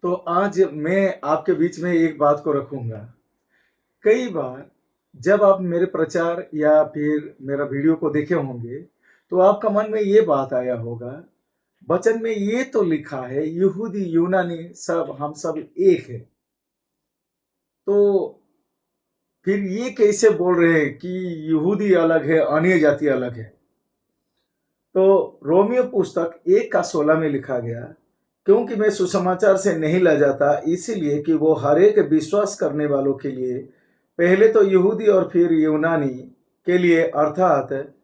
तो आज मैं आपके बीच में एक बात को रखूंगा। कई बार जब आप मेरे प्रचार या फिर मेरा वीडियो को देखे होंगे, तो आपका मन में ये बात आया होगा, वचन में ये तो लिखा है यहूदी यूनानी सब हम सब एक है। तो फिर ये कैसे बोल रहे हैं कि यहूदी अलग है, अन्य जाति अलग है। तो रोमियो पुस्तक 1:16 में लिखा गया, क्योंकि मैं सुसमाचार से नहीं लजाता, इसीलिए कि वो हर एक विश्वास करने वालों के लिए, पहले तो यहूदी और फिर यूनानी के लिए, अर्थात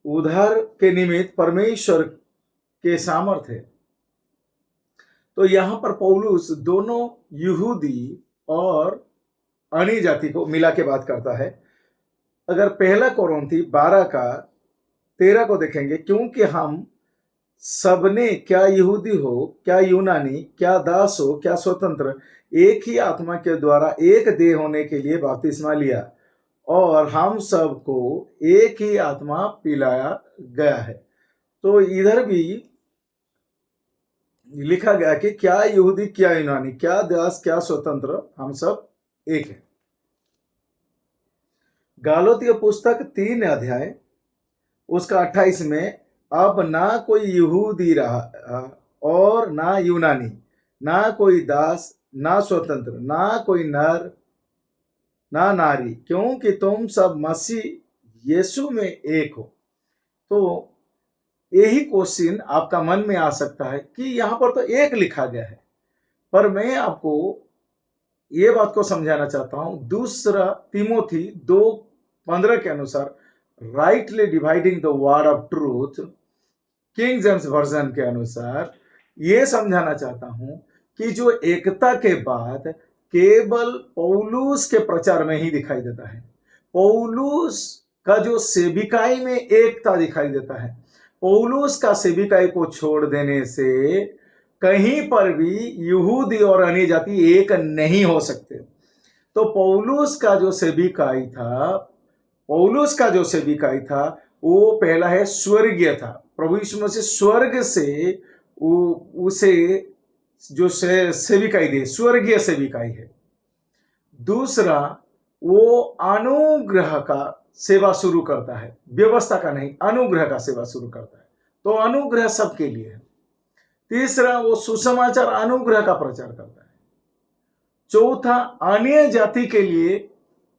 उद्धार के निमित्त परमेश्वर के सामर्थ है। तो यहां पर पौलुस दोनों यहूदी और अन्य जाति को मिला के बात करता है। अगर पहला कोरिन्थी 12:13 को देखेंगे, क्योंकि हम सबने, क्या यहूदी हो क्या यूनानी, क्या दास हो क्या स्वतंत्र, एक ही आत्मा के द्वारा एक देह होने के लिए बपतिस्मा लिया, और हम सबको एक ही आत्मा पिलाया गया है। तो इधर भी लिखा गया कि क्या यहूदी क्या यूनानी, क्या दास क्या स्वतंत्र, हम सब एक है। गालातिया पुस्तक 3 अध्याय उसका 28 में, अब ना कोई यहूदी रहा और ना यूनानी, ना कोई दास ना स्वतंत्र, ना कोई नर ना नारी, क्योंकि तुम सब मसीह यीशु में एक हो। तो यही क्वेश्चन आपका मन में आ सकता है कि यहां पर तो एक लिखा गया है, पर मैं आपको ये बात को समझाना चाहता हूं। दूसरा तिमोथी 2:15 के अनुसार, rightly dividing the word of truth, king James version के अनुसार, ये समझाना चाहता हूं कि जो एकता के बाद केवल पौलुस के प्रचार में ही दिखाई देता है। पौलुस का जो सेविकाई में एकता दिखाई देता है, पौलुस का सेविकाई को छोड़ देने से कहीं पर भी यहूदी और अन्य जाति एक नहीं हो सकते। तो पौलुस का जो सेविकाई था वो पहला है स्वर्गीय था। प्रभु यीशु मसीह स्वर्ग से उसे जो सेविकाई दे, स्वर्गीय सेविकाई है। दूसरा, वो अनुग्रह का सेवा शुरू करता है, व्यवस्था का नहीं, अनुग्रह का सेवा शुरू करता है। तो अनुग्रह सबके लिए है। तीसरा, वो सुसमाचार अनुग्रह का प्रचार करता है। चौथा, अन्य जाति के लिए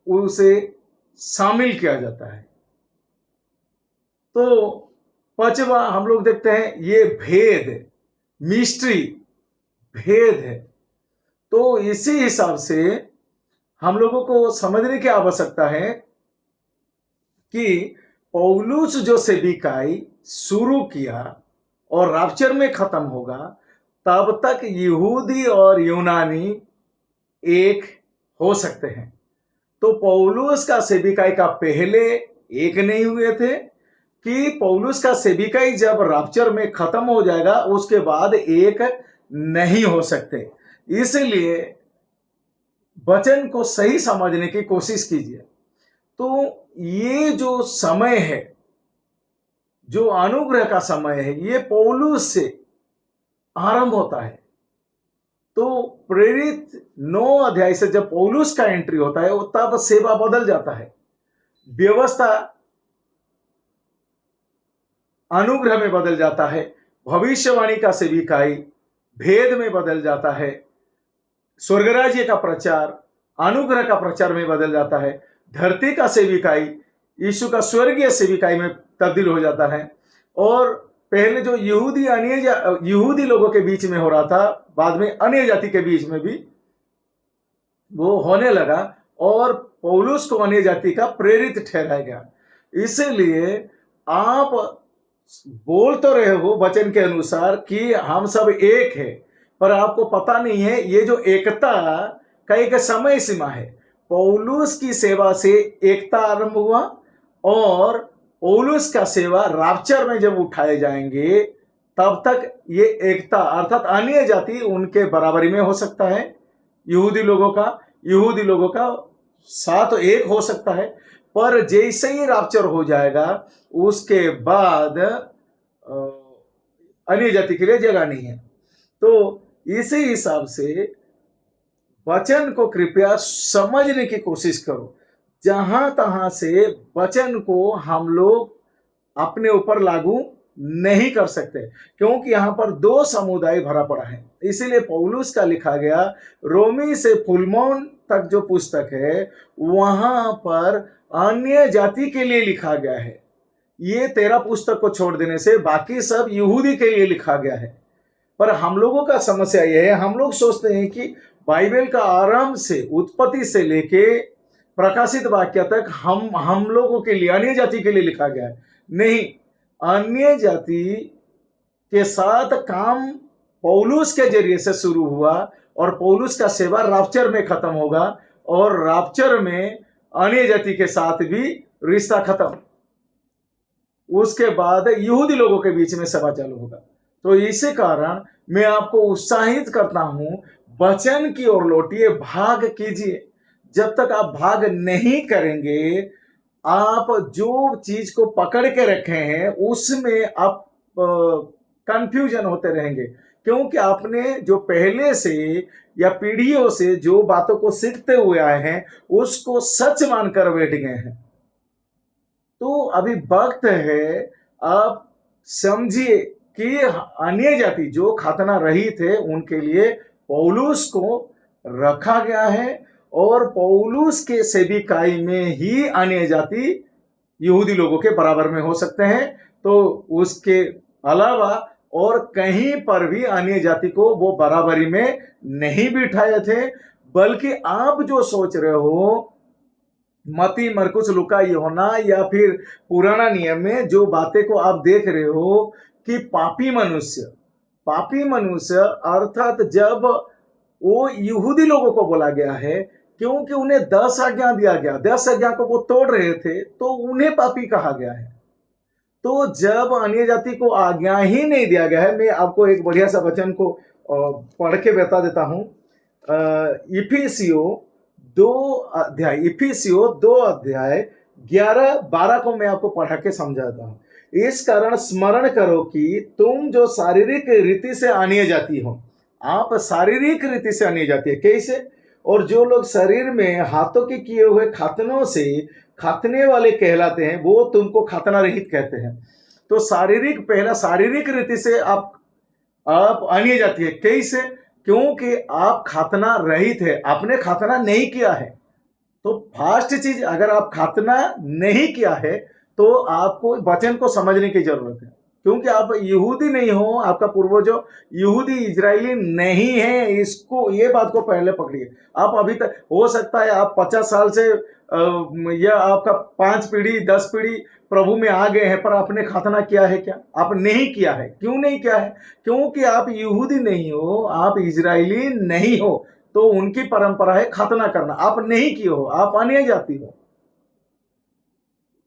उसे शामिल किया जाता है। तो पांचवा हम लोग देखते हैं, ये भेद, मिस्ट्री, भेद है। तो इसी हिसाब से हम लोगों को समझने की आवश्यकता है कि पौलुस जो सेविकाई शुरू किया और राप्चर में खत्म होगा, तब तक यहूदी और यूनानी एक हो सकते हैं। तो पौलुस का सेविकाई का पहले एक नहीं हुए थे, कि पौलुस का सेविकाई जब राप्चर में खत्म हो जाएगा उसके बाद एक नहीं हो सकते। इसलिए वचन को सही समझने की कोशिश कीजिए। तो ये जो समय है, जो अनुग्रह का समय है, ये पौलुस से आरंभ होता है। तो प्रेरित 9 अध्याय से जब पौलुस का एंट्री होता है, तब सेवा बदल जाता है। व्यवस्था अनुग्रह में बदल जाता है, भविष्यवाणी का सेविकाई भेद में बदल जाता है, स्वर्गराज्य का प्रचार अनुग्रह का प्रचार में बदल जाता है, धरती का सेविकाई यीशु का स्वर्गीय सेविकाई में तब्दील हो जाता है। और पहले जो यहूदी लोगों के बीच में हो रहा था, बाद में अन्य जाति के बीच में भी वो होने लगा, और पौलुस को अन्य जाति का प्रेरित ठहराया गया। इसलिए आप बोल तो रहे हो वचन के अनुसार कि हम सब एक है, पर आपको पता नहीं है ये जो एकता का एक समय सीमा है। पौलुस की सेवा से एकता आरंभ हुआ, और पौलुस का सेवा राप्चर में जब उठाए जाएंगे, तब तक ये एकता अर्थात अन्य जाति उनके बराबरी में हो सकता है। यहूदी लोगों का साथ एक हो सकता है, पर जैसे ही राप्चर हो जाएगा उसके बाद अन्य जाति के लिए जगह नहीं है। तो इसी हिसाब से वचन को कृपया समझने की कोशिश करो। जहां तहां से वचन को हम लोग अपने ऊपर लागू नहीं कर सकते, क्योंकि यहां पर दो समुदाय भरा पड़ा है। इसीलिए पौलुस का लिखा गया रोमी से फिलमोन तक जो पुस्तक है वहां पर अन्य जाति के लिए लिखा गया है। ये 13 पुस्तक को छोड़ देने से बाकी सब यहूदी के लिए लिखा गया है। पर हम लोगों का समस्या यह है, हम लोग सोचते हैं कि बाइबल का आरंभ से, उत्पत्ति से लेके प्रकाशित वाक्य तक हम लोगों के लिए, अन्य जाति के लिए लिखा गया है। नहीं, अन्य जाति के साथ काम पौलुस के जरिए से शुरू हुआ और पौलुस का सेवा राप्चर में खत्म होगा और राप्चर में अन्य जाति के साथ भी रिश्ता खत्म। उसके बाद यहूदी लोगों के बीच में सेवा चालू होगा। तो इसी कारण मैं आपको उत्साहित करता हूं, वचन की ओर लौटिए, भाग कीजिए। जब तक आप भाग नहीं करेंगे, आप जो चीज को पकड़ के रखे हैं उसमें आप कंफ्यूजन होते रहेंगे, क्योंकि आपने जो पहले से या पीढ़ियों से जो बातों को सीखते हुए आए हैं उसको सच मानकर बैठ गए हैं। तो अभी वक्त है, आप समझिए कि अन्य जाति जो खतना रहित थे उनके लिए पौलुस को रखा गया है और पौलुस के सेविकाई में ही अन्य जाति यहूदी लोगों के बराबर में हो सकते हैं। तो उसके अलावा और कहीं पर भी अन्य जाति को वो बराबरी में नहीं बिठाए थे। बल्कि आप जो सोच रहे हो मती, मरकुस, लुका, यूहन्ना या फिर पुराना नियम में जो बातें को आप देख रहे हो कि पापी मनुष्य अर्थात जब वो यहूदी लोगों को बोला गया है, क्योंकि उन्हें 10 आज्ञा दिया गया, 10 आज्ञा को वो तोड़ रहे थे तो उन्हें पापी कहा गया है। तो जब अन्य जाति को आज्ञा ही नहीं दिया गया है, मैं आपको एक बढ़िया सा वचन को पढ़ के बता देता हूं। इफिसियों 2 अध्याय 11-12 को मैं आपको पढ़ा के समझाता हूं। इस कारण स्मरण करो कि तुम जो शारीरिक रीति से अन्य जाति हो, आप शारीरिक रीति से अन्य जाति है। कैसे? और जो लोग शरीर में हाथों के किए हुए खतनों से खतने वाले कहलाते हैं वो तुमको खतना रहित कहते हैं। तो पहला शारीरिक रीति से आप अन्य जाति है। कैसे? क्योंकि आप खतना रहित है, आपने खतना नहीं किया है। तो फर्स्ट चीज, अगर आप खतना नहीं किया है तो आपको वचन को समझने की जरूरत है, क्योंकि आप यहूदी नहीं हो, आपका पूर्वजों यहूदी इजरायली नहीं है। ये बात को पहले पकड़िए। आप अभी तक, हो सकता है आप 50 साल से या आपका 5 पीढ़ी 10 पीढ़ी प्रभु में आ गए हैं, पर आपने खतना किया है क्या? आप नहीं किया है। क्यों नहीं किया है? क्योंकि आप यहूदी नहीं हो, आप इजरायली नहीं हो। तो उनकी परंपरा है खतना करना, आप नहीं किए हो, आप अन्य जाति हो।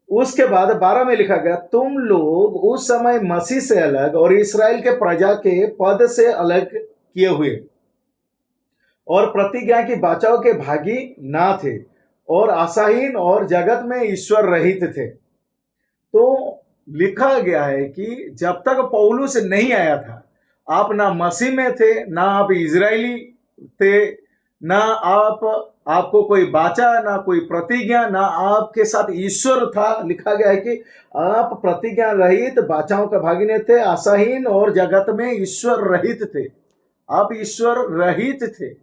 उसके बाद 12 में लिखा गया, तुम लोग उस समय मसीह से अलग और इस्राएल के प्रजा के पद से अलग किए हुए और प्रतिज्ञा की बाचाओं के भागी ना थे और आशाहीन और जगत में ईश्वर रहित थे। तो लिखा गया है कि जब तक पौलुस नहीं आया था, आप ना मसीह में थे, ना आप इजरायली थे, ना आपको कोई बाचा, ना कोई प्रतिज्ञा, ना आपके साथ ईश्वर था। लिखा गया है कि आप प्रतिज्ञा रहित, बाचाओं के भागी थे, आशाहीन और जगत में ईश्वर रहित थे। आप ईश्वर रहित थे।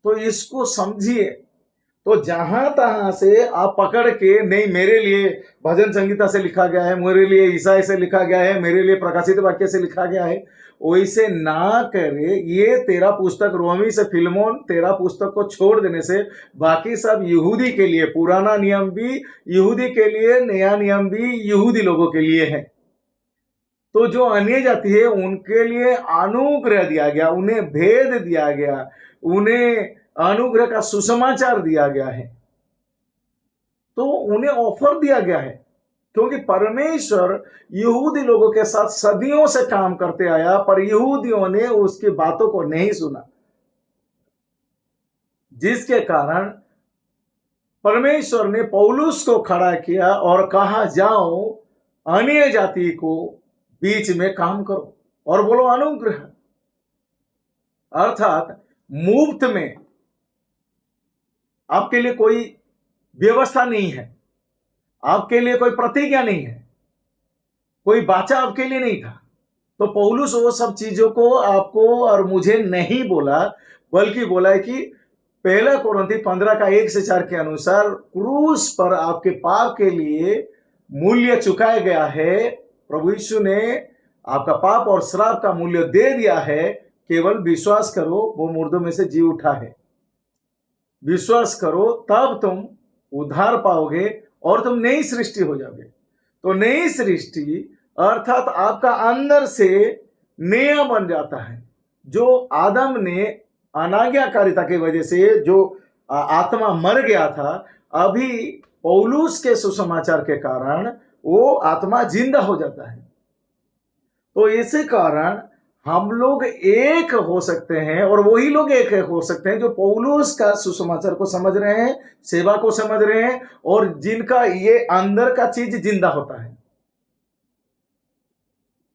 तो इसको समझिए। तो जहां तहां से आप पकड़ के, नहीं मेरे लिए भजन संगीता से लिखा गया है, मेरे लिए ईसाई से लिखा गया है, मेरे लिए प्रकाशित वाक्य से लिखा गया है, वैसे ना करे। ये 13 पुस्तक रोमी से फिलमोन 13 पुस्तक को छोड़ देने से बाकी सब यहूदी के लिए, पुराना नियम भी यहूदी के लिए, नया नियम भी यहूदी लोगों के लिए है। तो जो अन्य जाति है उनके लिए अनुग्रह दिया गया, उन्हें भेद दिया गया, उन्हें अनुग्रह का सुसमाचार दिया गया है। तो उन्हें ऑफर दिया गया है, क्योंकि परमेश्वर यहूदी लोगों के साथ सदियों से काम करते आया, पर यहूदियों ने उसकी बातों को नहीं सुना, जिसके कारण परमेश्वर ने पौलुस को खड़ा किया और कहा, जाओ अन्य जाति को बीच में काम करो और बोलो अनुग्रह। अर्थात मुफ्त में आपके लिए कोई व्यवस्था नहीं है, आपके लिए कोई प्रतिज्ञा नहीं है, कोई बाचा आपके लिए नहीं था। तो पौलुस वो सब चीजों को आपको और मुझे नहीं बोला, बल्कि बोला है कि पहला कोरिन्थी 15 का 1 से 4 के अनुसार क्रूस पर आपके पाप के लिए मूल्य चुकाया गया है। प्रभु यीशु ने आपका पाप और श्राप का मूल्य दे दिया है। केवल विश्वास करो, वो मुर्दों में से जी उठा है। विश्वास करो तब तुम उद्धार पाओगे और तुम नई सृष्टि हो जाओगे। तो नई सृष्टि अर्थात आपका अंदर से नया बन जाता है। जो आदम ने अनाज्ञाकारिता की वजह से जो आत्मा मर गया था, अभी पौलुस के सुसमाचार के कारण वो आत्मा जिंदा हो जाता है। तो इसी कारण हम लोग एक हो सकते हैं, और वही लोग एक हो सकते हैं जो पौलुस का सुसमाचार को समझ रहे हैं, सेवा को समझ रहे हैं, और जिनका ये अंदर का चीज जिंदा होता है।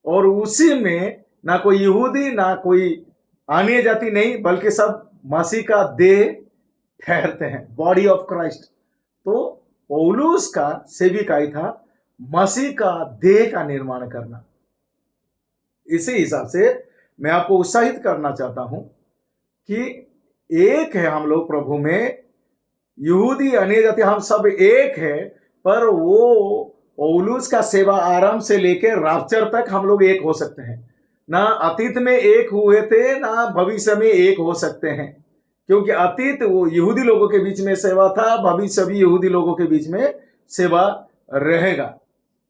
और उसी में ना कोई यहूदी ना कोई अन्य जाति नहीं, बल्कि सब मसीह का देह ठहरते हैं, बॉडी ऑफ क्राइस्ट। तो पौलुस का सेविकाई था मसीह का देह का निर्माण करना। इसी हिसाब से मैं आपको उत्साहित करना चाहता हूं कि एक है हम लोग प्रभु में, यहूदी अन्य जाति हम सब एक है। पर वो पौलुस का सेवा आरंभ से लेकर राप्चर तक हम लोग एक हो सकते हैं। ना अतीत में एक हुए थे, ना भविष्य में एक हो सकते हैं, क्योंकि अतीत वो यहूदी लोगों के बीच में सेवा था, भविष्य भी यहूदी लोगों के बीच में सेवा रहेगा।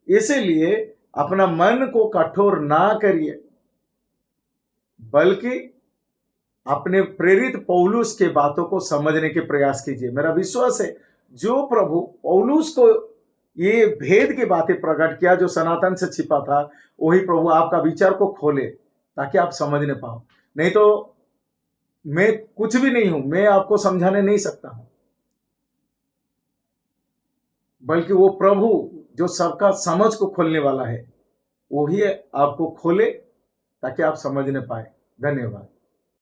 इसीलिए अपना मन को कठोर ना करिए, बल्कि अपने प्रेरित पौलुस के बातों को समझने के प्रयास कीजिए। मेरा विश्वास है जो प्रभु पौलुस को ये भेद की बातें प्रकट किया जो सनातन से छिपा था, वही प्रभु आपका विचार को खोले ताकि आप समझने पाओ। नहीं तो मैं कुछ भी नहीं हूं, मैं आपको समझाने नहीं सकता हूं, बल्कि वो प्रभु जो सबका समझ को खोलने वाला है, वही आपको खोले ताकि आप समझने पाए। धन्यवाद।